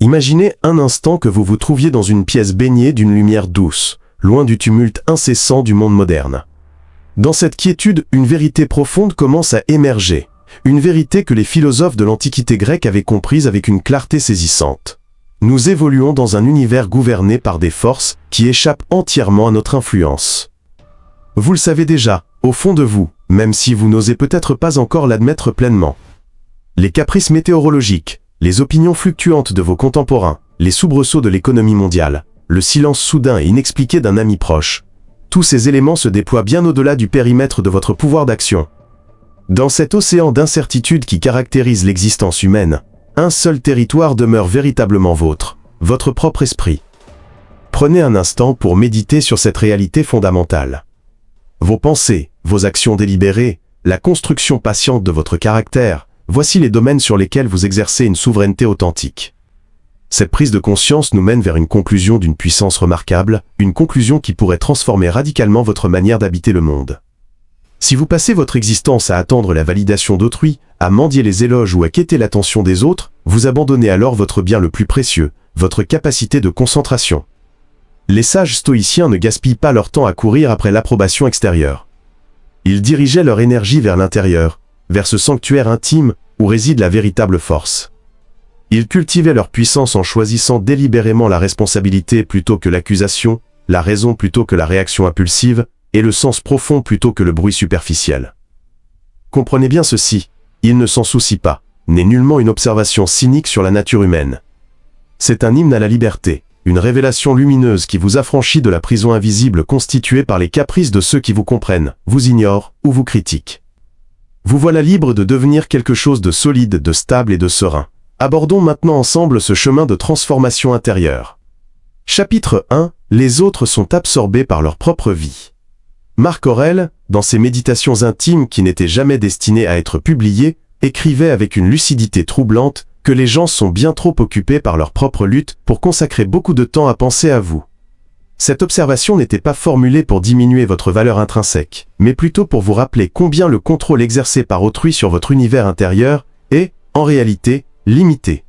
Imaginez un instant que vous vous trouviez dans une pièce baignée d'une lumière douce, loin du tumulte incessant du monde moderne. Dans cette quiétude, une vérité profonde commence à émerger, une vérité que les philosophes de l'Antiquité grecque avaient comprise avec une clarté saisissante. Nous évoluons dans un univers gouverné par des forces qui échappent entièrement à notre influence. Vous le savez déjà, au fond de vous, même si vous n'osez peut-être pas encore l'admettre pleinement. Les caprices météorologiques, les opinions fluctuantes de vos contemporains, les soubresauts de l'économie mondiale, le silence soudain et inexpliqué d'un ami proche, tous ces éléments se déploient bien au-delà du périmètre de votre pouvoir d'action. Dans cet océan d'incertitude qui caractérise l'existence humaine, un seul territoire demeure véritablement vôtre, votre propre esprit. Prenez un instant pour méditer sur cette réalité fondamentale. Vos pensées, vos actions délibérées, la construction patiente de votre caractère, voici les domaines sur lesquels vous exercez une souveraineté authentique. Cette prise de conscience nous mène vers une conclusion d'une puissance remarquable, une conclusion qui pourrait transformer radicalement votre manière d'habiter le monde. Si vous passez votre existence à attendre la validation d'autrui, à mendier les éloges ou à quêter l'attention des autres, vous abandonnez alors votre bien le plus précieux, votre capacité de concentration. Les sages stoïciens ne gaspillent pas leur temps à courir après l'approbation extérieure. Ils dirigeaient leur énergie vers l'intérieur, vers ce sanctuaire intime où réside la véritable force. Ils cultivaient leur puissance en choisissant délibérément la responsabilité plutôt que l'accusation, la raison plutôt que la réaction impulsive, et le sens profond plutôt que le bruit superficiel. Comprenez bien ceci, il ne s'en soucie pas, n'est nullement une observation cynique sur la nature humaine. C'est un hymne à la liberté, une révélation lumineuse qui vous affranchit de la prison invisible constituée par les caprices de ceux qui vous comprennent, vous ignorent ou vous critiquent. Vous voilà libre de devenir quelque chose de solide, de stable et de serein. Abordons maintenant ensemble ce chemin de transformation intérieure. Chapitre 1. Les autres sont absorbés par leur propre vie. Marc Aurèle, dans ses méditations intimes qui n'étaient jamais destinées à être publiées, écrivait avec une lucidité troublante que les gens sont bien trop occupés par leur propre lutte pour consacrer beaucoup de temps à penser à vous. Cette observation n'était pas formulée pour diminuer votre valeur intrinsèque, mais plutôt pour vous rappeler combien le contrôle exercé par autrui sur votre univers intérieur est, en réalité, limité.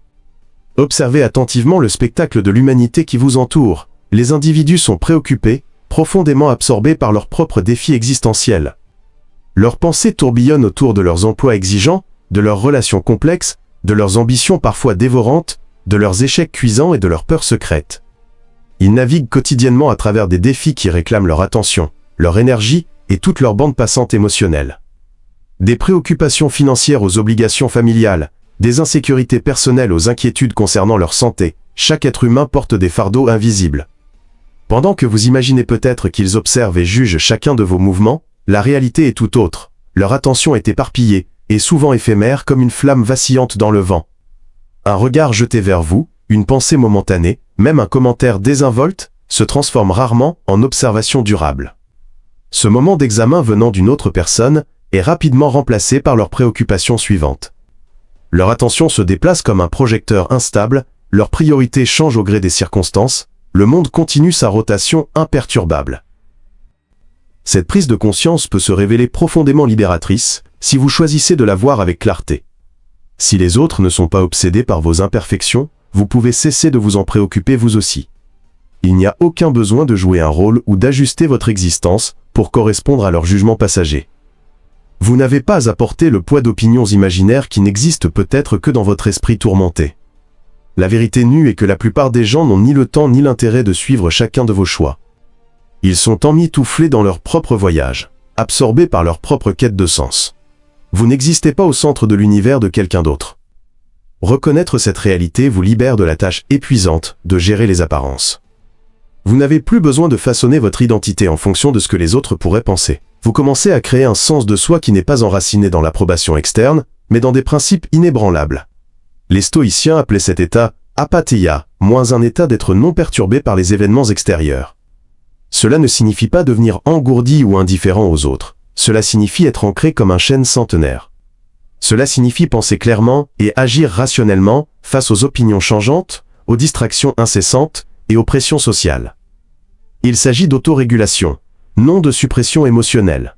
Observez attentivement le spectacle de l'humanité qui vous entoure. Les individus sont préoccupés, profondément absorbés par leurs propres défis existentiels. Leurs pensées tourbillonnent autour de leurs emplois exigeants, de leurs relations complexes, de leurs ambitions parfois dévorantes, de leurs échecs cuisants et de leurs peurs secrètes. Ils naviguent quotidiennement à travers des défis qui réclament leur attention, leur énergie et toute leur bande passante émotionnelle. Des préoccupations financières aux obligations familiales, des insécurités personnelles aux inquiétudes concernant leur santé, chaque être humain porte des fardeaux invisibles. Pendant que vous imaginez peut-être qu'ils observent et jugent chacun de vos mouvements, la réalité est tout autre. Leur attention est éparpillée, et souvent éphémère comme une flamme vacillante dans le vent. Un regard jeté vers vous, une pensée momentanée, même un commentaire désinvolte, se transforme rarement en observation durable. Ce moment d'examen venant d'une autre personne est rapidement remplacé par leurs préoccupations suivantes. Leur attention se déplace comme un projecteur instable, leurs priorités changent au gré des circonstances, le monde continue sa rotation imperturbable. Cette prise de conscience peut se révéler profondément libératrice, si vous choisissez de la voir avec clarté. Si les autres ne sont pas obsédés par vos imperfections, vous pouvez cesser de vous en préoccuper vous aussi. Il n'y a aucun besoin de jouer un rôle ou d'ajuster votre existence pour correspondre à leur jugement passager. Vous n'avez pas à porter le poids d'opinions imaginaires qui n'existent peut-être que dans votre esprit tourmenté. La vérité nue est que la plupart des gens n'ont ni le temps ni l'intérêt de suivre chacun de vos choix. Ils sont emmitouflés dans leur propre voyage, absorbés par leur propre quête de sens. Vous n'existez pas au centre de l'univers de quelqu'un d'autre. Reconnaître cette réalité vous libère de la tâche épuisante de gérer les apparences. Vous n'avez plus besoin de façonner votre identité en fonction de ce que les autres pourraient penser. Vous commencez à créer un sens de soi qui n'est pas enraciné dans l'approbation externe, mais dans des principes inébranlables. Les stoïciens appelaient cet état apatheia, moins un état d'être non perturbé par les événements extérieurs. Cela ne signifie pas devenir engourdi ou indifférent aux autres. Cela signifie être ancré comme un chêne centenaire. Cela signifie penser clairement et agir rationnellement face aux opinions changeantes, aux distractions incessantes et aux pressions sociales. Il s'agit d'autorégulation, non de suppression émotionnelle.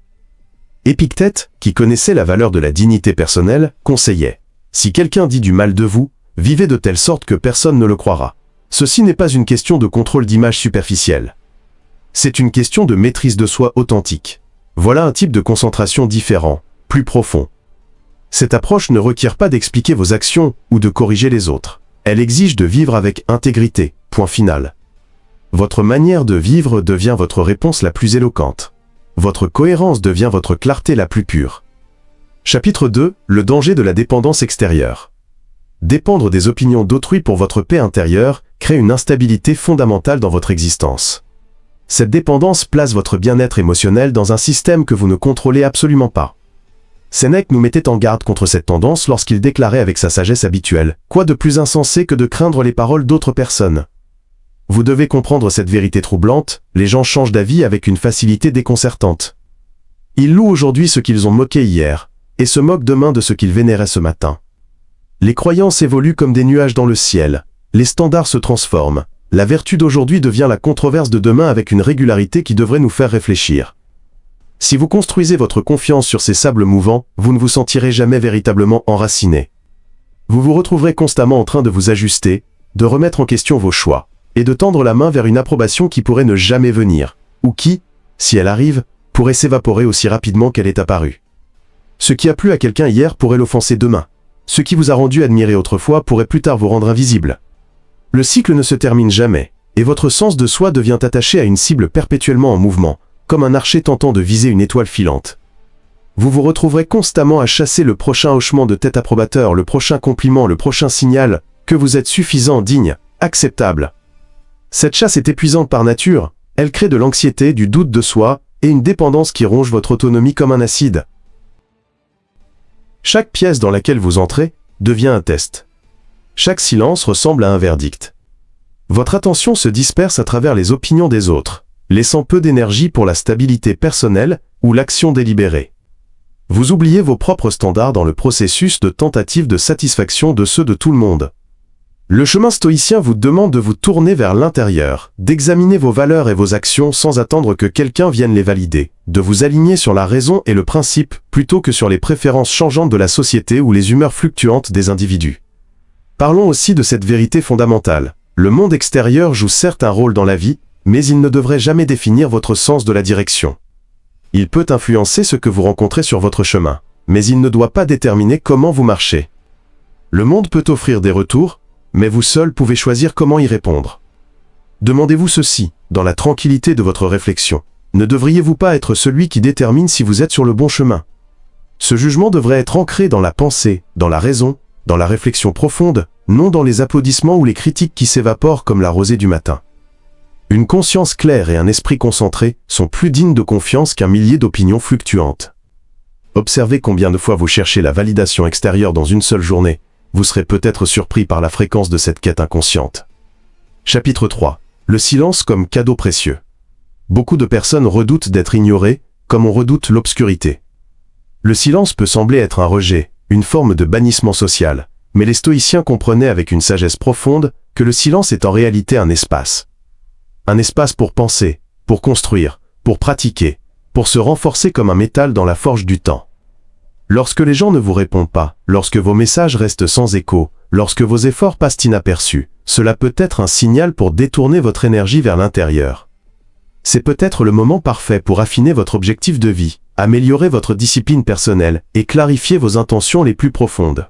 Épictète, qui connaissait la valeur de la dignité personnelle, conseillait « Si quelqu'un dit du mal de vous, Vivez de telle sorte que personne ne le croira. Ceci n'est pas une question de contrôle d'image superficielle. C'est une question de maîtrise de soi authentique. Voilà un type de concentration différent, plus profond. Cette approche ne requiert pas d'expliquer vos actions ou de corriger les autres. Elle exige de vivre avec intégrité, point final. Votre manière de vivre devient votre réponse la plus éloquente. Votre cohérence devient votre clarté la plus pure. Chapitre 2. Le danger de la dépendance extérieure. Dépendre des opinions d'autrui pour votre paix intérieure crée une instabilité fondamentale dans votre existence. Cette dépendance place votre bien-être émotionnel dans un système que vous ne contrôlez absolument pas. Sénèque nous mettait en garde contre cette tendance lorsqu'il déclarait avec sa sagesse habituelle « Quoi de plus insensé que de craindre les paroles d'autres personnes ?» Vous devez comprendre cette vérité troublante, les gens changent d'avis avec une facilité déconcertante. Ils louent aujourd'hui ce qu'ils ont moqué hier, et se moquent demain de ce qu'ils vénéraient ce matin. Les croyances évoluent comme des nuages dans le ciel, les standards se transforment, la vertu d'aujourd'hui devient la controverse de demain avec une régularité qui devrait nous faire réfléchir. Si vous construisez votre confiance sur ces sables mouvants, vous ne vous sentirez jamais véritablement enraciné. Vous vous retrouverez constamment en train de vous ajuster, de remettre en question vos choix, et de tendre la main vers une approbation qui pourrait ne jamais venir, ou qui, si elle arrive, pourrait s'évaporer aussi rapidement qu'elle est apparue. Ce qui a plu à quelqu'un hier pourrait l'offenser demain. Ce qui vous a rendu admiré autrefois pourrait plus tard vous rendre invisible. Le cycle ne se termine jamais, et votre sens de soi devient attaché à une cible perpétuellement en mouvement, comme un archer tentant de viser une étoile filante. Vous vous retrouverez constamment à chasser le prochain hochement de tête approbateur, le prochain compliment, le prochain signal, que vous êtes suffisant, digne, acceptable. Cette chasse est épuisante par nature, elle crée de l'anxiété, du doute de soi, et une dépendance qui ronge votre autonomie comme un acide. Chaque pièce dans laquelle vous entrez devient un test. Chaque silence ressemble à un verdict. Votre attention se disperse à travers les opinions des autres, laissant peu d'énergie pour la stabilité personnelle ou l'action délibérée. Vous oubliez vos propres standards dans le processus de tentative de satisfaction de ceux de tout le monde. Le chemin stoïcien vous demande de vous tourner vers l'intérieur, d'examiner vos valeurs et vos actions sans attendre que quelqu'un vienne les valider, de vous aligner sur la raison et le principe plutôt que sur les préférences changeantes de la société ou les humeurs fluctuantes des individus. Parlons aussi de cette vérité fondamentale. Le monde extérieur joue certes un rôle dans la vie, mais il ne devrait jamais définir votre sens de la direction. Il peut influencer ce que vous rencontrez sur votre chemin, mais il ne doit pas déterminer comment vous marchez. Le monde peut offrir des retours, mais vous seul pouvez choisir comment y répondre. Demandez-vous ceci, dans la tranquillité de votre réflexion. Ne devriez-vous pas être celui qui détermine si vous êtes sur le bon chemin? Ce jugement devrait être ancré dans la pensée, dans la raison, dans la réflexion profonde, non dans les applaudissements ou les critiques qui s'évaporent comme la rosée du matin. Une conscience claire et un esprit concentré sont plus dignes de confiance qu'un millier d'opinions fluctuantes. Observez combien de fois vous cherchez la validation extérieure dans une seule journée. Vous serez peut-être surpris par la fréquence de cette quête inconsciente. Chapitre 3. Le silence comme cadeau précieux. Beaucoup de personnes redoutent d'être ignorées, comme on redoute l'obscurité. Le silence peut sembler être un rejet, une forme de bannissement social, mais les stoïciens comprenaient avec une sagesse profonde que le silence est en réalité un espace. Un espace pour penser, pour construire, pour pratiquer, pour se renforcer comme un métal dans la forge du temps. Lorsque les gens ne vous répondent pas, lorsque vos messages restent sans écho, lorsque vos efforts passent inaperçus, cela peut être un signal pour détourner votre énergie vers l'intérieur. C'est peut-être le moment parfait pour affiner votre objectif de vie, améliorer votre discipline personnelle et clarifier vos intentions les plus profondes.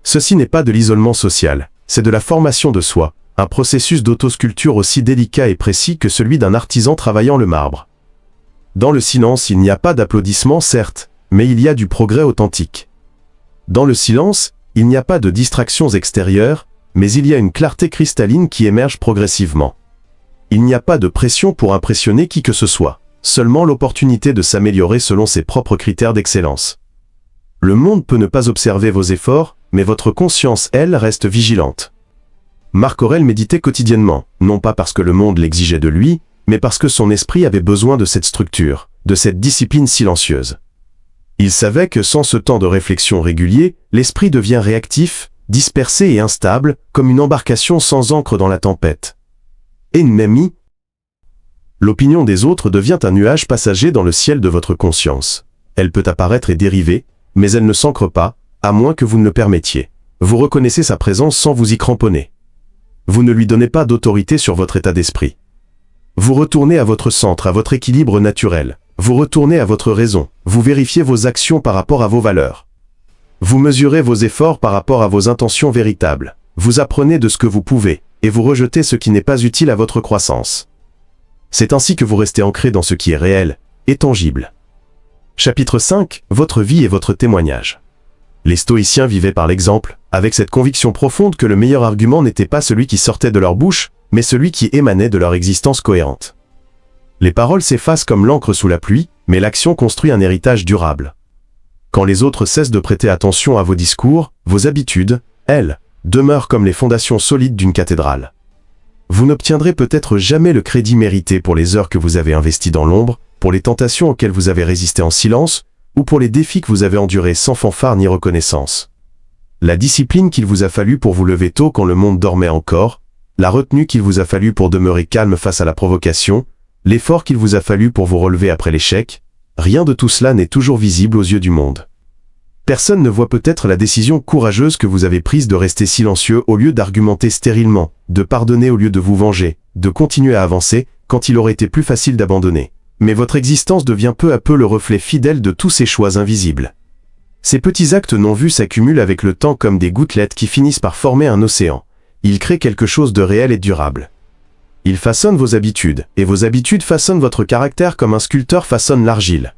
Ceci n'est pas de l'isolement social, c'est de la formation de soi, un processus d'autosculpture aussi délicat et précis que celui d'un artisan travaillant le marbre. Dans le silence, il n'y a pas d'applaudissements, certes, mais il y a du progrès authentique. Dans le silence, il n'y a pas de distractions extérieures, mais il y a une clarté cristalline qui émerge progressivement. Il n'y a pas de pression pour impressionner qui que ce soit, seulement l'opportunité de s'améliorer selon ses propres critères d'excellence. Le monde peut ne pas observer vos efforts, mais votre conscience, elle, reste vigilante. Marc Aurèle méditait quotidiennement, non pas parce que le monde l'exigeait de lui, mais parce que son esprit avait besoin de cette structure, de cette discipline silencieuse. Il savait que sans ce temps de réflexion régulier, l'esprit devient réactif, dispersé et instable, comme une embarcation sans ancre dans la tempête. Ennemi, l'opinion des autres devient un nuage passager dans le ciel de votre conscience. Elle peut apparaître et dériver, mais elle ne s'ancre pas, à moins que vous ne le permettiez. Vous reconnaissez sa présence sans vous y cramponner. Vous ne lui donnez pas d'autorité sur votre état d'esprit. Vous retournez à votre centre, à votre équilibre naturel. Vous retournez à votre raison. Vous vérifiez vos actions par rapport à vos valeurs. Vous mesurez vos efforts par rapport à vos intentions véritables. Vous apprenez de ce que vous pouvez, et vous rejetez ce qui n'est pas utile à votre croissance. C'est ainsi que vous restez ancré dans ce qui est réel et tangible. Chapitre 5. Votre vie et votre témoignage. Les stoïciens vivaient par l'exemple, avec cette conviction profonde que le meilleur argument n'était pas celui qui sortait de leur bouche, mais celui qui émanait de leur existence cohérente. Les paroles s'effacent comme l'encre sous la pluie, mais l'action construit un héritage durable. Quand les autres cessent de prêter attention à vos discours, vos habitudes, elles, demeurent comme les fondations solides d'une cathédrale. Vous n'obtiendrez peut-être jamais le crédit mérité pour les heures que vous avez investies dans l'ombre, pour les tentations auxquelles vous avez résisté en silence, ou pour les défis que vous avez endurés sans fanfare ni reconnaissance. La discipline qu'il vous a fallu pour vous lever tôt quand le monde dormait encore, la retenue qu'il vous a fallu pour demeurer calme face à la provocation, l'effort qu'il vous a fallu pour vous relever après l'échec, rien de tout cela n'est toujours visible aux yeux du monde. Personne ne voit peut-être la décision courageuse que vous avez prise de rester silencieux au lieu d'argumenter stérilement, de pardonner au lieu de vous venger, de continuer à avancer quand il aurait été plus facile d'abandonner. Mais votre existence devient peu à peu le reflet fidèle de tous ces choix invisibles. Ces petits actes non vus s'accumulent avec le temps comme des gouttelettes qui finissent par former un océan. Ils créent quelque chose de réel et durable. Ils façonnent vos habitudes, et vos habitudes façonnent votre caractère comme un sculpteur façonne l'argile.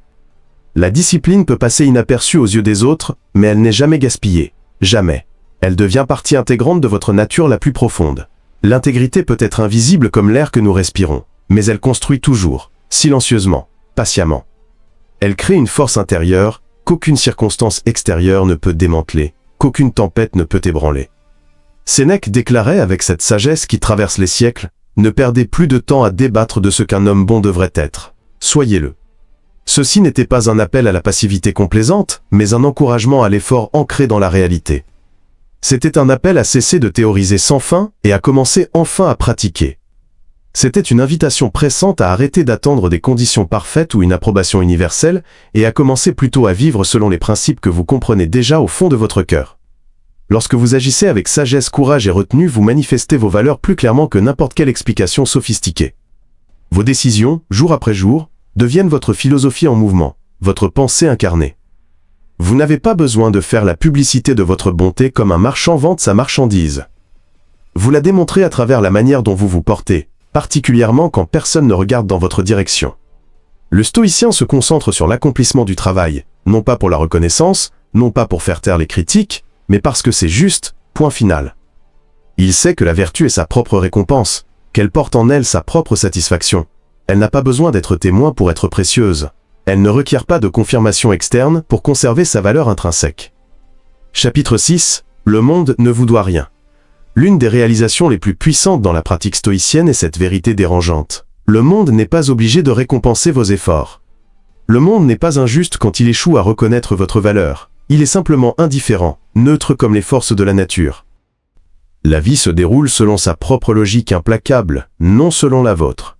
La discipline peut passer inaperçue aux yeux des autres, mais elle n'est jamais gaspillée. Jamais. Elle devient partie intégrante de votre nature la plus profonde. L'intégrité peut être invisible comme l'air que nous respirons, mais elle construit toujours, silencieusement, patiemment. Elle crée une force intérieure qu'aucune circonstance extérieure ne peut démanteler, qu'aucune tempête ne peut ébranler. Sénèque déclarait avec cette sagesse qui traverse les siècles, « Ne perdez plus de temps à débattre de ce qu'un homme bon devrait être. Soyez-le. » Ceci n'était pas un appel à la passivité complaisante, mais un encouragement à l'effort ancré dans la réalité. C'était un appel à cesser de théoriser sans fin et à commencer enfin à pratiquer. C'était une invitation pressante à arrêter d'attendre des conditions parfaites ou une approbation universelle et à commencer plutôt à vivre selon les principes que vous comprenez déjà au fond de votre cœur. Lorsque vous agissez avec sagesse, courage et retenue, vous manifestez vos valeurs plus clairement que n'importe quelle explication sophistiquée. Vos décisions, jour après jour, deviennent votre philosophie en mouvement, votre pensée incarnée. Vous n'avez pas besoin de faire la publicité de votre bonté comme un marchand vante sa marchandise. Vous la démontrez à travers la manière dont vous vous portez, particulièrement quand personne ne regarde dans votre direction. Le stoïcien se concentre sur l'accomplissement du travail, non pas pour la reconnaissance, non pas pour faire taire les critiques, mais parce que c'est juste, point final. Il sait que la vertu est sa propre récompense, qu'elle porte en elle sa propre satisfaction. Elle n'a pas besoin d'être témoin pour être précieuse. Elle ne requiert pas de confirmation externe pour conserver sa valeur intrinsèque. Chapitre 6. Le monde ne vous doit rien. L'une des réalisations les plus puissantes dans la pratique stoïcienne est cette vérité dérangeante. Le monde n'est pas obligé de récompenser vos efforts. Le monde n'est pas injuste quand il échoue à reconnaître votre valeur. Il est simplement indifférent, neutre comme les forces de la nature. La vie se déroule selon sa propre logique implacable, non selon la vôtre.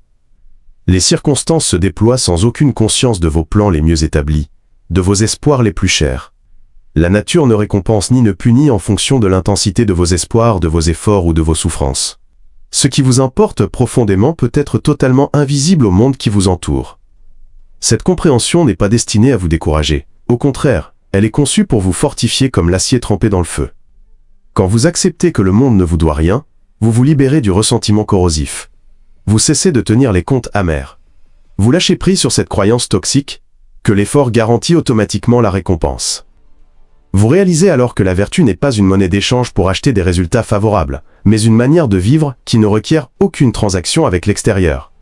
Les circonstances se déploient sans aucune conscience de vos plans les mieux établis, de vos espoirs les plus chers. La nature ne récompense ni ne punit en fonction de l'intensité de vos espoirs, de vos efforts ou de vos souffrances. Ce qui vous importe profondément peut être totalement invisible au monde qui vous entoure. Cette compréhension n'est pas destinée à vous décourager. Au contraire, elle est conçue pour vous fortifier comme l'acier trempé dans le feu. Quand vous acceptez que le monde ne vous doit rien, vous vous libérez du ressentiment corrosif. Vous cessez de tenir les comptes amers. Vous lâchez prise sur cette croyance toxique, que l'effort garantit automatiquement la récompense. Vous réalisez alors que la vertu n'est pas une monnaie d'échange pour acheter des résultats favorables, mais une manière de vivre qui ne requiert aucune transaction avec l'extérieur.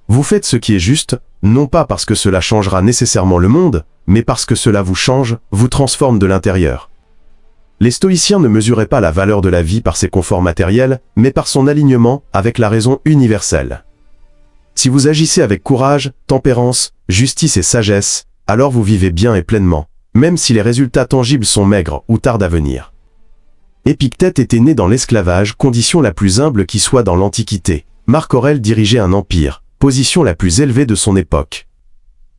Vous faites ce qui est juste, non pas parce que cela changera nécessairement le monde, mais parce que cela vous change, vous transforme de l'intérieur. Les stoïciens ne mesuraient pas la valeur de la vie par ses conforts matériels, mais par son alignement avec la raison universelle. Si vous agissez avec courage, tempérance, justice et sagesse, alors vous vivez bien et pleinement, même si les résultats tangibles sont maigres ou tardent à venir. Épictète était né dans l'esclavage, condition la plus humble qui soit dans l'Antiquité. Marc Aurèle dirigeait un empire, position la plus élevée de son époque.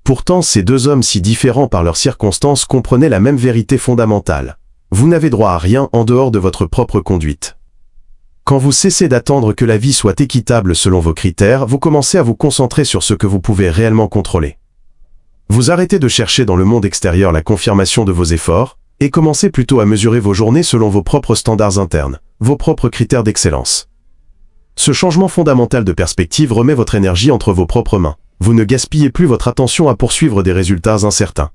Pourtant, ces deux hommes si différents par leurs circonstances comprenaient la même vérité fondamentale. Vous n'avez droit à rien en dehors de votre propre conduite. Quand vous cessez d'attendre que la vie soit équitable selon vos critères, vous commencez à vous concentrer sur ce que vous pouvez réellement contrôler. Vous arrêtez de chercher dans le monde extérieur la confirmation de vos efforts, et commencez plutôt à mesurer vos journées selon vos propres standards internes, vos propres critères d'excellence. Ce changement fondamental de perspective remet votre énergie entre vos propres mains. Vous ne gaspillez plus votre attention à poursuivre des résultats incertains.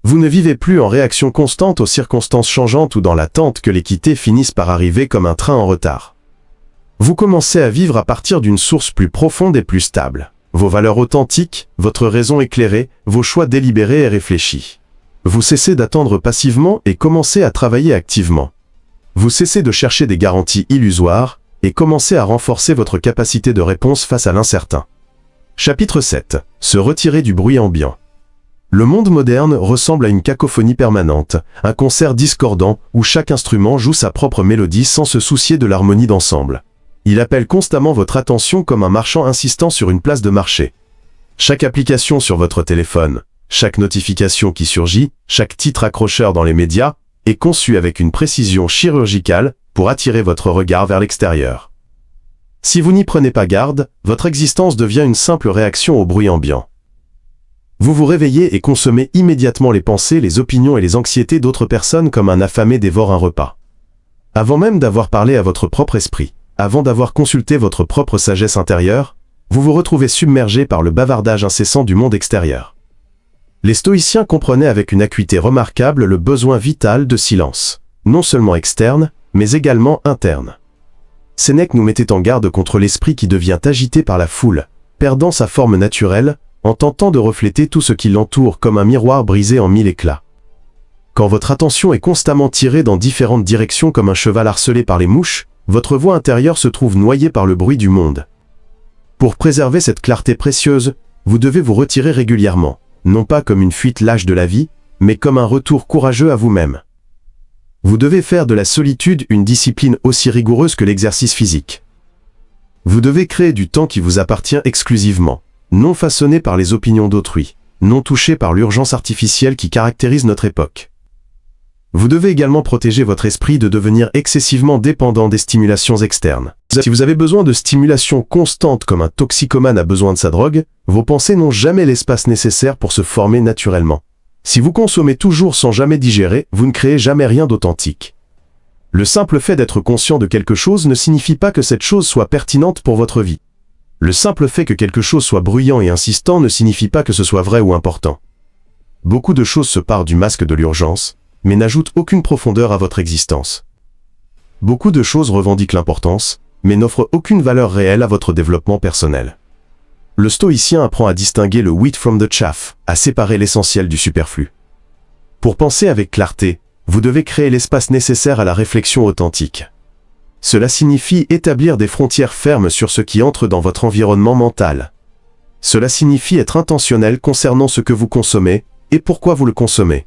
Vous ne vivez plus en réaction constante aux circonstances changeantes ou dans l'attente que l'équité finisse par arriver comme un train en retard. Vous commencez à vivre à partir d'une source plus profonde et plus stable. Vos valeurs authentiques, votre raison éclairée, vos choix délibérés et réfléchis. Vous cessez d'attendre passivement et commencez à travailler activement. Vous cessez de chercher des garanties illusoires et commencez à renforcer votre capacité de réponse face à l'incertain. Chapitre 7. Se retirer du bruit ambiant. Le monde moderne ressemble à une cacophonie permanente, un concert discordant où chaque instrument joue sa propre mélodie sans se soucier de l'harmonie d'ensemble. Il appelle constamment votre attention comme un marchand insistant sur une place de marché. Chaque application sur votre téléphone, chaque notification qui surgit, chaque titre accrocheur dans les médias, est conçu avec une précision chirurgicale pour attirer votre regard vers l'extérieur. Si vous n'y prenez pas garde, votre existence devient une simple réaction au bruit ambiant. Vous vous réveillez et consommez immédiatement les pensées, les opinions et les anxiétés d'autres personnes comme un affamé dévore un repas. Avant même d'avoir parlé à votre propre esprit, avant d'avoir consulté votre propre sagesse intérieure, vous vous retrouvez submergé par le bavardage incessant du monde extérieur. Les stoïciens comprenaient avec une acuité remarquable le besoin vital de silence, non seulement externe, mais également interne. Sénèque nous mettait en garde contre l'esprit qui devient agité par la foule, perdant sa forme naturelle, en tentant de refléter tout ce qui l'entoure comme un miroir brisé en mille éclats. Quand votre attention est constamment tirée dans différentes directions comme un cheval harcelé par les mouches, votre voix intérieure se trouve noyée par le bruit du monde. Pour préserver cette clarté précieuse, vous devez vous retirer régulièrement, non pas comme une fuite lâche de la vie, mais comme un retour courageux à vous-même. Vous devez faire de la solitude une discipline aussi rigoureuse que l'exercice physique. Vous devez créer du temps qui vous appartient exclusivement, non façonné par les opinions d'autrui, non touché par l'urgence artificielle qui caractérise notre époque. Vous devez également protéger votre esprit de devenir excessivement dépendant des stimulations externes. Si vous avez besoin de stimulation constante comme un toxicomane a besoin de sa drogue, vos pensées n'ont jamais l'espace nécessaire pour se former naturellement. Si vous consommez toujours sans jamais digérer, vous ne créez jamais rien d'authentique. Le simple fait d'être conscient de quelque chose ne signifie pas que cette chose soit pertinente pour votre vie. Le simple fait que quelque chose soit bruyant et insistant ne signifie pas que ce soit vrai ou important. Beaucoup de choses se parent du masque de l'urgence, mais n'ajoutent aucune profondeur à votre existence. Beaucoup de choses revendiquent l'importance, mais n'offrent aucune valeur réelle à votre développement personnel. Le stoïcien apprend à distinguer le wheat from the chaff, à séparer l'essentiel du superflu. Pour penser avec clarté, vous devez créer l'espace nécessaire à la réflexion authentique. Cela signifie établir des frontières fermes sur ce qui entre dans votre environnement mental. Cela signifie être intentionnel concernant ce que vous consommez et pourquoi vous le consommez.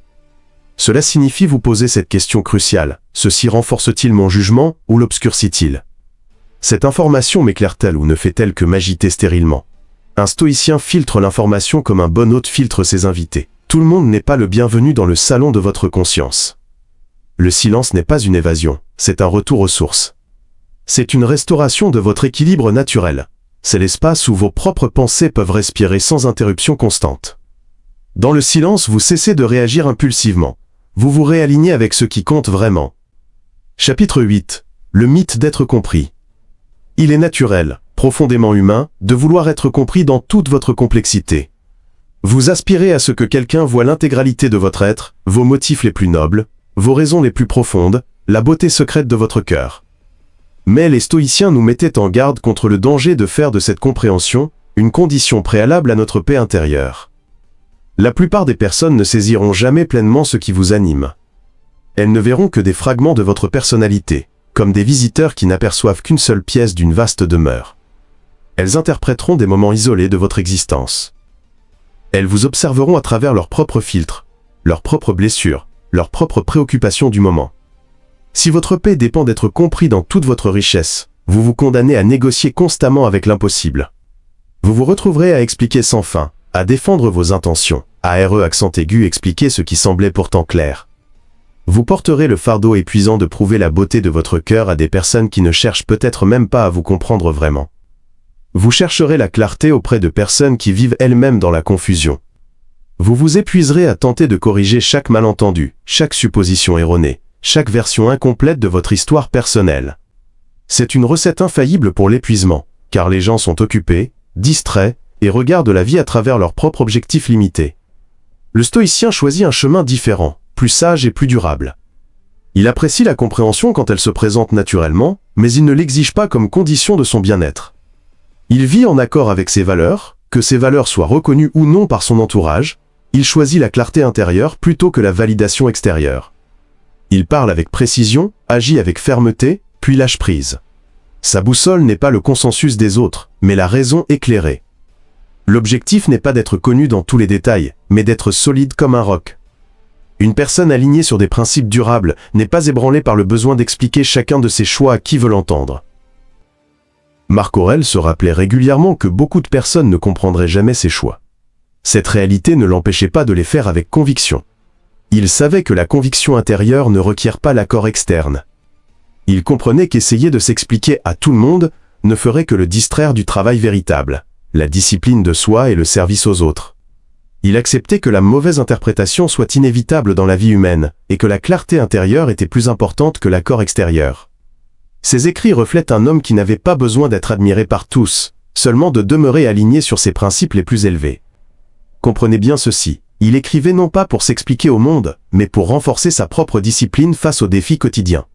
Cela signifie vous poser cette question cruciale: ceci renforce-t-il mon jugement ou l'obscurcit-il? Cette information m'éclaire-t-elle ou ne fait-elle que m'agiter stérilement? Un stoïcien filtre l'information comme un bon hôte filtre ses invités. Tout le monde n'est pas le bienvenu dans le salon de votre conscience. Le silence n'est pas une évasion, c'est un retour aux sources. C'est une restauration de votre équilibre naturel. C'est l'espace où vos propres pensées peuvent respirer sans interruption constante. Dans le silence, vous cessez de réagir impulsivement. Vous vous réalignez avec ce qui compte vraiment. Chapitre 8. Le mythe d'être compris. Il est naturel, profondément humain, de vouloir être compris dans toute votre complexité. Vous aspirez à ce que quelqu'un voie l'intégralité de votre être, vos motifs les plus nobles, vos raisons les plus profondes, la beauté secrète de votre cœur. Mais les stoïciens nous mettaient en garde contre le danger de faire de cette compréhension une condition préalable à notre paix intérieure. La plupart des personnes ne saisiront jamais pleinement ce qui vous anime. Elles ne verront que des fragments de votre personnalité, comme des visiteurs qui n'aperçoivent qu'une seule pièce d'une vaste demeure. Elles interpréteront des moments isolés de votre existence. Elles vous observeront à travers leurs propres filtres, leurs propres blessures, leurs propres préoccupations du moment. Si votre paix dépend d'être compris dans toute votre richesse, vous vous condamnez à négocier constamment avec l'impossible. Vous vous retrouverez à expliquer sans fin, à défendre vos intentions, à RE accent aigu expliquer ce qui semblait pourtant clair. Vous porterez le fardeau épuisant de prouver la beauté de votre cœur à des personnes qui ne cherchent peut-être même pas à vous comprendre vraiment. Vous chercherez la clarté auprès de personnes qui vivent elles-mêmes dans la confusion. Vous vous épuiserez à tenter de corriger chaque malentendu, chaque supposition erronée, chaque version incomplète de votre histoire personnelle. C'est une recette infaillible pour l'épuisement, car les gens sont occupés, distraits, et regardent la vie à travers leurs propres objectifs limités. Le stoïcien choisit un chemin différent, plus sage et plus durable. Il apprécie la compréhension quand elle se présente naturellement, mais il ne l'exige pas comme condition de son bien-être. Il vit en accord avec ses valeurs, que ces valeurs soient reconnues ou non par son entourage. Il choisit la clarté intérieure plutôt que la validation extérieure. Il parle avec précision, agit avec fermeté, puis lâche prise. Sa boussole n'est pas le consensus des autres, mais la raison éclairée. L'objectif n'est pas d'être connu dans tous les détails, mais d'être solide comme un roc. Une personne alignée sur des principes durables n'est pas ébranlée par le besoin d'expliquer chacun de ses choix à qui veut l'entendre. Marc Aurèle se rappelait régulièrement que beaucoup de personnes ne comprendraient jamais ses choix. Cette réalité ne l'empêchait pas de les faire avec conviction. Il savait que la conviction intérieure ne requiert pas l'accord externe. Il comprenait qu'essayer de s'expliquer à tout le monde ne ferait que le distraire du travail véritable, la discipline de soi et le service aux autres. Il acceptait que la mauvaise interprétation soit inévitable dans la vie humaine et que la clarté intérieure était plus importante que l'accord extérieur. Ses écrits reflètent un homme qui n'avait pas besoin d'être admiré par tous, seulement de demeurer aligné sur ses principes les plus élevés. Comprenez bien ceci, il écrivait non pas pour s'expliquer au monde, mais pour renforcer sa propre discipline face aux défis quotidiens.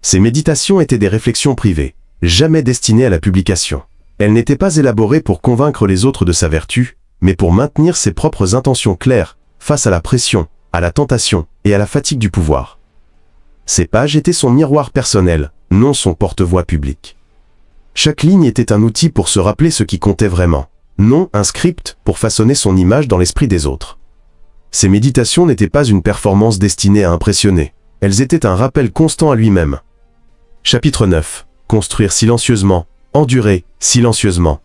Ses méditations étaient des réflexions privées, jamais destinées à la publication. Elles n'étaient pas élaborées pour convaincre les autres de sa vertu, mais pour maintenir ses propres intentions claires, face à la pression, à la tentation et à la fatigue du pouvoir. Ces pages étaient son miroir personnel, non son porte-voix public. Chaque ligne était un outil pour se rappeler ce qui comptait vraiment, non un script pour façonner son image dans l'esprit des autres. Ces méditations n'étaient pas une performance destinée à impressionner, elles étaient un rappel constant à lui-même. Chapitre 9. Construire silencieusement, endurer silencieusement.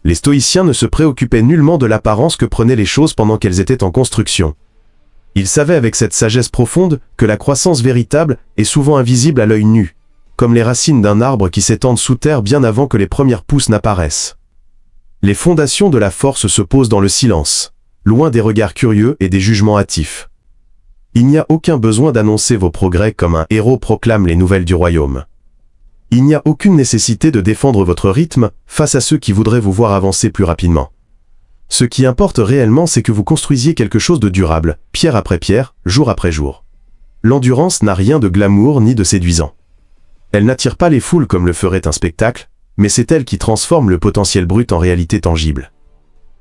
Les stoïciens ne se préoccupaient nullement de l'apparence que prenaient les choses pendant qu'elles étaient en construction. Ils savaient avec cette sagesse profonde que la croissance véritable est souvent invisible à l'œil nu, comme les racines d'un arbre qui s'étendent sous terre bien avant que les premières pousses n'apparaissent. Les fondations de la force se posent dans le silence, loin des regards curieux et des jugements hâtifs. Il n'y a aucun besoin d'annoncer vos progrès comme un héros proclame les nouvelles du royaume. Il n'y a aucune nécessité de défendre votre rythme face à ceux qui voudraient vous voir avancer plus rapidement. Ce qui importe réellement, c'est que vous construisiez quelque chose de durable, pierre après pierre, jour après jour. L'endurance n'a rien de glamour ni de séduisant. Elle n'attire pas les foules comme le ferait un spectacle, mais c'est elle qui transforme le potentiel brut en réalité tangible.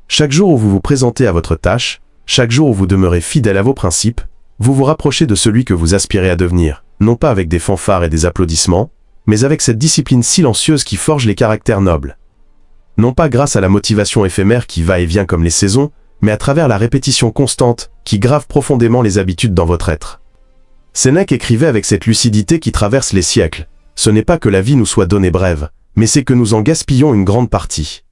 Chaque jour où vous vous présentez à votre tâche, chaque jour où vous demeurez fidèle à vos principes, vous vous rapprochez de celui que vous aspirez à devenir, non pas avec des fanfares et des applaudissements, mais avec cette discipline silencieuse qui forge les caractères nobles. Non pas grâce à la motivation éphémère qui va et vient comme les saisons, mais à travers la répétition constante qui grave profondément les habitudes dans votre être. Sénèque écrivait avec cette lucidité qui traverse les siècles. Ce n'est pas que la vie nous soit donnée brève, mais c'est que nous en gaspillons une grande partie.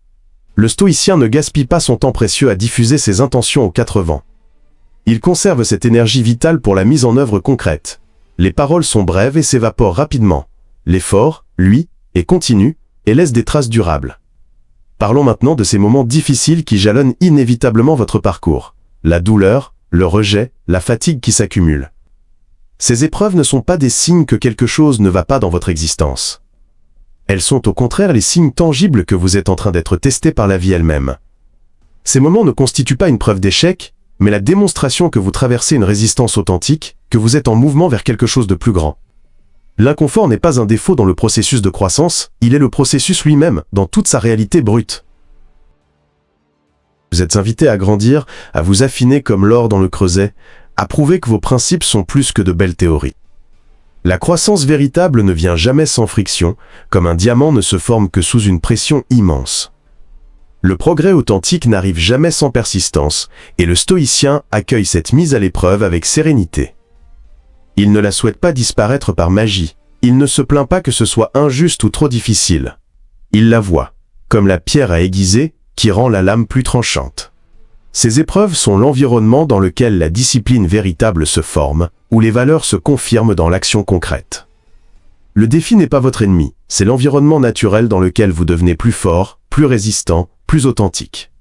Le stoïcien ne gaspille pas son temps précieux à diffuser ses intentions aux quatre vents. Il conserve cette énergie vitale pour la mise en œuvre concrète. Les paroles sont brèves et s'évaporent rapidement. L'effort, lui, est continu et laisse des traces durables. Parlons maintenant de ces moments difficiles qui jalonnent inévitablement votre parcours. La douleur, le rejet, la fatigue qui s'accumulent. Ces épreuves ne sont pas des signes que quelque chose ne va pas dans votre existence. Elles sont au contraire les signes tangibles que vous êtes en train d'être testé par la vie elle-même. Ces moments ne constituent pas une preuve d'échec, mais la démonstration que vous traversez une résistance authentique, que vous êtes en mouvement vers quelque chose de plus grand. L'inconfort n'est pas un défaut dans le processus de croissance, il est le processus lui-même, dans toute sa réalité brute. Vous êtes invité à grandir, à vous affiner comme l'or dans le creuset, à prouver que vos principes sont plus que de belles théories. La croissance véritable ne vient jamais sans friction, comme un diamant ne se forme que sous une pression immense. Le progrès authentique n'arrive jamais sans persistance, et le stoïcien accueille cette mise à l'épreuve avec sérénité. Il ne la souhaite pas disparaître par magie, il ne se plaint pas que ce soit injuste ou trop difficile. Il la voit, comme la pierre à aiguiser, qui rend la lame plus tranchante. Ces épreuves sont l'environnement dans lequel la discipline véritable se forme, où les valeurs se confirment dans l'action concrète. Le défi n'est pas votre ennemi, c'est l'environnement naturel dans lequel vous devenez plus fort, plus résistant, plus authentique.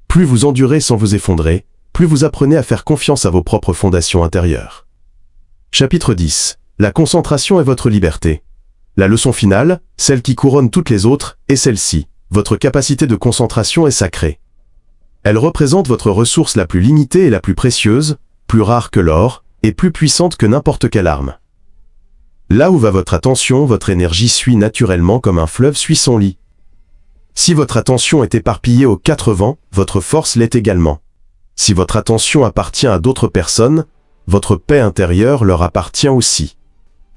Plus vous endurez sans vous effondrer, plus vous apprenez à faire confiance à vos propres fondations intérieures. Chapitre 10. La concentration est votre liberté. La leçon finale, celle qui couronne toutes les autres, est celle-ci. Votre capacité de concentration est sacrée. Elle représente votre ressource la plus limitée et la plus précieuse, plus rare que l'or, et plus puissante que n'importe quelle arme. Là où va votre attention, votre énergie suit naturellement comme un fleuve suit son lit. Si votre attention est éparpillée aux quatre vents, votre force l'est également. Si votre attention appartient à d'autres personnes, votre paix intérieure leur appartient aussi.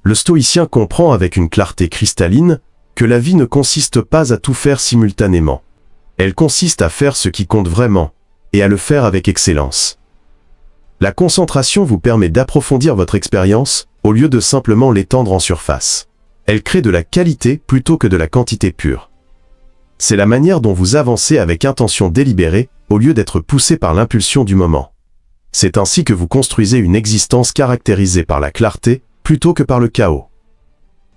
Le stoïcien comprend avec une clarté cristalline que la vie ne consiste pas à tout faire simultanément. Elle consiste à faire ce qui compte vraiment, et à le faire avec excellence. La concentration vous permet d'approfondir votre expérience, au lieu de simplement l'étendre en surface. Elle crée de la qualité plutôt que de la quantité pure. C'est la manière dont vous avancez avec intention délibérée, au lieu d'être poussé par l'impulsion du moment. C'est ainsi que vous construisez une existence caractérisée par la clarté, plutôt que par le chaos.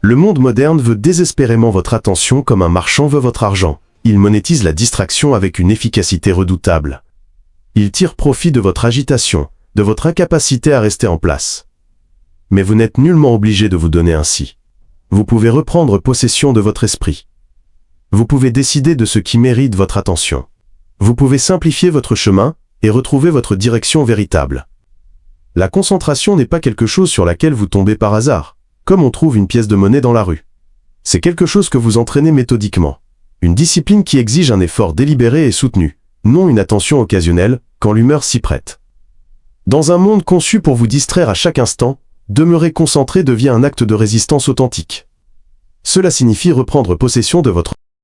Le monde moderne veut désespérément votre attention comme un marchand veut votre argent. Il monétise la distraction avec une efficacité redoutable. Il tire profit de votre agitation, de votre incapacité à rester en place. Mais vous n'êtes nullement obligé de vous donner ainsi. Vous pouvez reprendre possession de votre esprit. Vous pouvez décider de ce qui mérite votre attention. Vous pouvez simplifier votre chemin et retrouver votre direction véritable. La concentration n'est pas quelque chose sur laquelle vous tombez par hasard, comme on trouve une pièce de monnaie dans la rue. C'est quelque chose que vous entraînez méthodiquement. Une discipline qui exige un effort délibéré et soutenu, non une attention occasionnelle, quand l'humeur s'y prête. Dans un monde conçu pour vous distraire à chaque instant, demeurer concentré devient un acte de résistance authentique. Cela signifie reprendre possession de votre